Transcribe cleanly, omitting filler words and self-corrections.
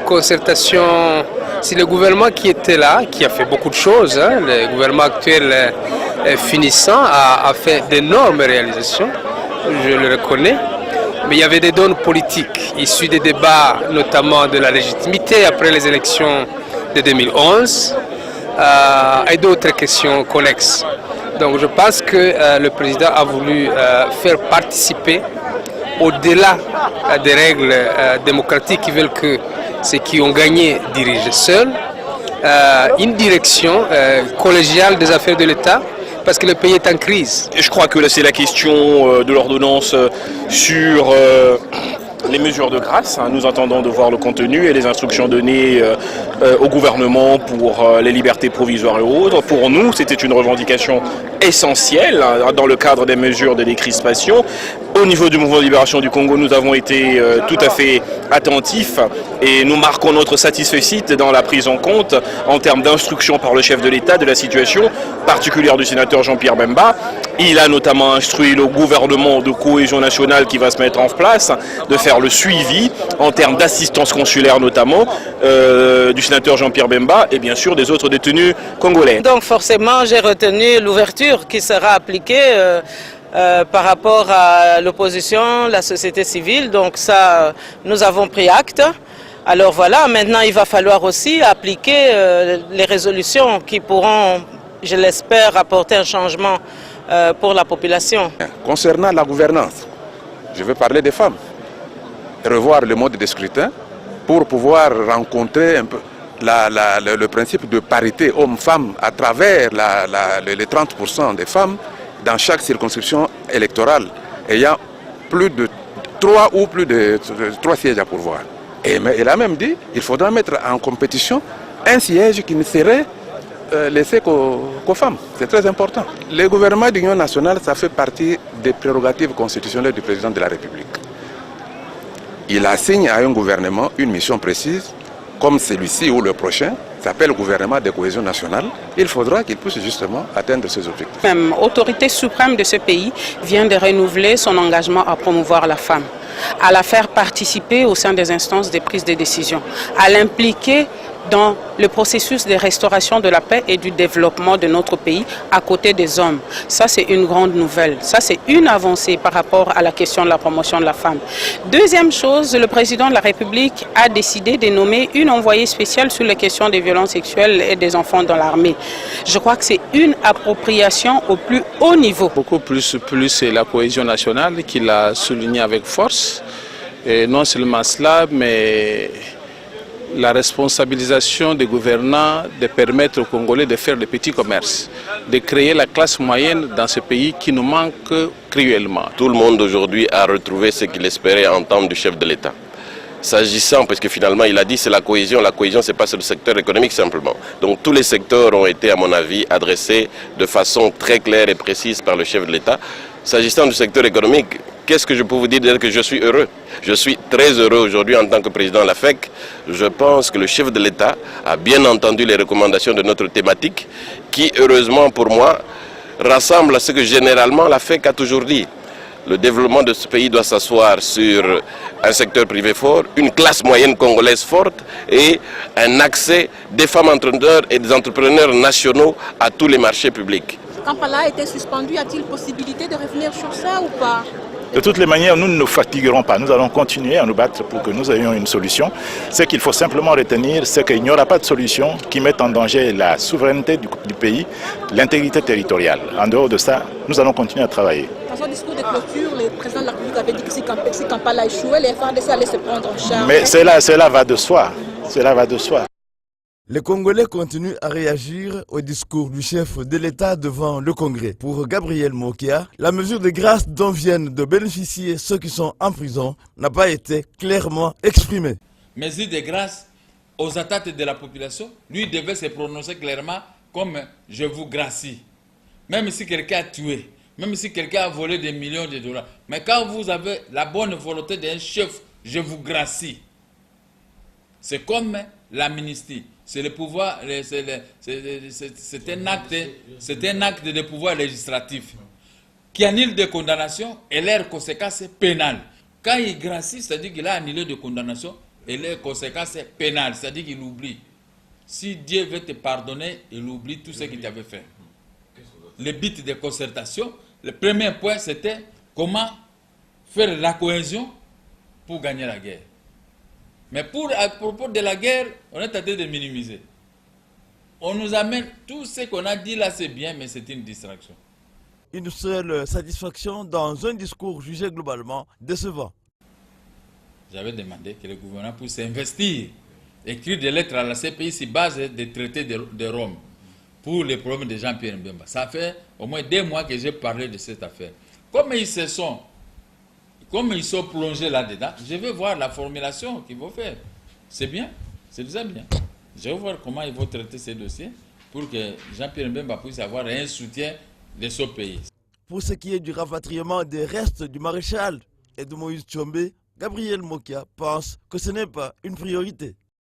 concertation, c'est le gouvernement qui était là, qui a fait beaucoup de choses. Hein. Le gouvernement actuel finissant a fait d'énormes réalisations, je le reconnais. Mais il y avait des donnes politiques issues des débats, notamment de la légitimité après les élections de 2011 et d'autres questions connexes. Donc je pense que le président a voulu faire participer, au-delà des règles démocratiques qui veulent que ceux qui ont gagné dirigent seuls, une direction collégiale des affaires de l'État, parce que le pays est en crise. Et je crois que là c'est la question de l'ordonnance sur les mesures de grâce. Nous attendons de voir le contenu et les instructions données au gouvernement pour les libertés provisoires et autres. Pour nous, c'était une revendication essentielle dans le cadre des mesures de décrispation. Au niveau du mouvement de libération du Congo, nous avons été tout à fait attentifs et nous marquons notre satisfait dans la prise en compte en termes d'instruction par le chef de l'État de la situation particulière du sénateur Jean-Pierre Bemba. Il a notamment instruit le gouvernement de cohésion nationale qui va se mettre en place de faire le suivi en termes d'assistance consulaire notamment du sénateur Jean-Pierre Bemba et bien sûr des autres détenus congolais. Donc forcément j'ai retenu l'ouverture qui sera appliquée par rapport à l'opposition, la société civile, donc ça nous avons pris acte. Alors voilà, maintenant il va falloir aussi appliquer les résolutions qui pourront, je l'espère, apporter un changement pour la population. Concernant la gouvernance, je vais parler des femmes. Revoir le mode de scrutin pour pouvoir rencontrer un peu le principe de parité homme-femme à travers les 30% des femmes dans chaque circonscription électorale ayant plus de 3 ou plus de 3 sièges à pourvoir. Et elle a même dit qu'il faudra mettre en compétition un siège qui ne serait laissé qu'aux femmes. C'est très important. Le gouvernement d'union nationale, ça fait partie des prérogatives constitutionnelles du président de la République. Il assigne à un gouvernement une mission précise, comme celui-ci ou le prochain, s'appelle gouvernement de cohésion nationale. Il faudra qu'il puisse justement atteindre ses objectifs. Même l'autorité suprême de ce pays vient de renouveler son engagement à promouvoir la femme, à la faire participer au sein des instances de prise de décision, à l'impliquer dans le processus de restauration de la paix et du développement de notre pays à côté des hommes. Ça, c'est une grande nouvelle. Ça, c'est une avancée par rapport à la question de la promotion de la femme. Deuxième chose, le président de la République a décidé de nommer une envoyée spéciale sur les questions des violences sexuelles et des enfants dans l'armée. Je crois que c'est une appropriation au plus haut niveau. Beaucoup plus c'est la cohésion nationale qui l'a souligné avec force. Et non seulement cela, mais la responsabilisation des gouvernants de permettre aux Congolais de faire des petits commerces, de créer la classe moyenne dans ce pays qui nous manque cruellement. Tout le monde aujourd'hui a retrouvé ce qu'il espérait entendre du chef de l'État. S'agissant, parce que finalement il a dit c'est la cohésion c'est pas sur le secteur économique simplement. Donc tous les secteurs ont été à mon avis adressés de façon très claire et précise par le chef de l'État. S'agissant du secteur économique, qu'est-ce que je peux vous dire que je suis heureux? Je suis très heureux aujourd'hui en tant que président de la FEC. Je pense que le chef de l'État a bien entendu les recommandations de notre thématique qui, heureusement pour moi, rassemble à ce que généralement la FEC a toujours dit. Le développement de ce pays doit s'asseoir sur un secteur privé fort, une classe moyenne congolaise forte et un accès des femmes entrepreneurs et des entrepreneurs nationaux à tous les marchés publics. Kampala a été suspendu, a-t-il possibilité de revenir sur ça ou pas? De toutes les manières, nous ne nous fatiguerons pas. Nous allons continuer à nous battre pour que nous ayons une solution. Ce qu'il faut simplement retenir, c'est qu'il n'y aura pas de solution qui mette en danger la souveraineté du pays, l'intégrité territoriale. En dehors de ça, nous allons continuer à travailler. Dans son discours de clôture, le président de la République avait dit que si Kampala échouait, les FARDC allaient se prendre en charge. Mais cela va de soi. Cela va de soi. Les Congolais continuent à réagir au discours du chef de l'État devant le Congrès. Pour Gabriel Mokia, la mesure de grâce dont viennent de bénéficier ceux qui sont en prison n'a pas été clairement exprimée. Mesure de grâce aux attaques de la population, lui devait se prononcer clairement comme « je vous gracie ». Même si quelqu'un a tué, même si quelqu'un a volé des millions de dollars. Mais quand vous avez la bonne volonté d'un chef, je vous gracie. C'est comme l'amnistie. C'est le pouvoir, c'est un acte de pouvoir législatif qui annule des condamnations et leurs conséquences pénales. Quand il gracie, c'est-à-dire qu'il a annulé des condamnations, et les conséquences pénales, c'est-à-dire qu'il oublie. Si Dieu veut te pardonner, il oublie tout ce qu'il t'avait fait. Le but des concertations, le premier point, c'était comment faire la cohésion pour gagner la guerre. Mais à propos de la guerre, on est tenté de minimiser. On nous amène, tout ce qu'on a dit là, c'est bien, mais c'est une distraction. Une seule satisfaction dans un discours jugé globalement décevant. J'avais demandé que le gouvernement puisse investir, écrire des lettres à la CPI sur base des traités de Rome pour les problèmes de Jean-Pierre Mbemba. Ça fait au moins 2 mois que j'ai parlé de cette affaire. Comme ils sont plongés là-dedans, je vais voir la formulation qu'ils vont faire. C'est bien, c'est déjà bien. Je vais voir comment ils vont traiter ces dossiers pour que Jean-Pierre Mbemba puisse avoir un soutien de ce pays. Pour ce qui est du rapatriement des restes du maréchal et de Moïse Tshombe, Gabriel Mokia pense que ce n'est pas une priorité.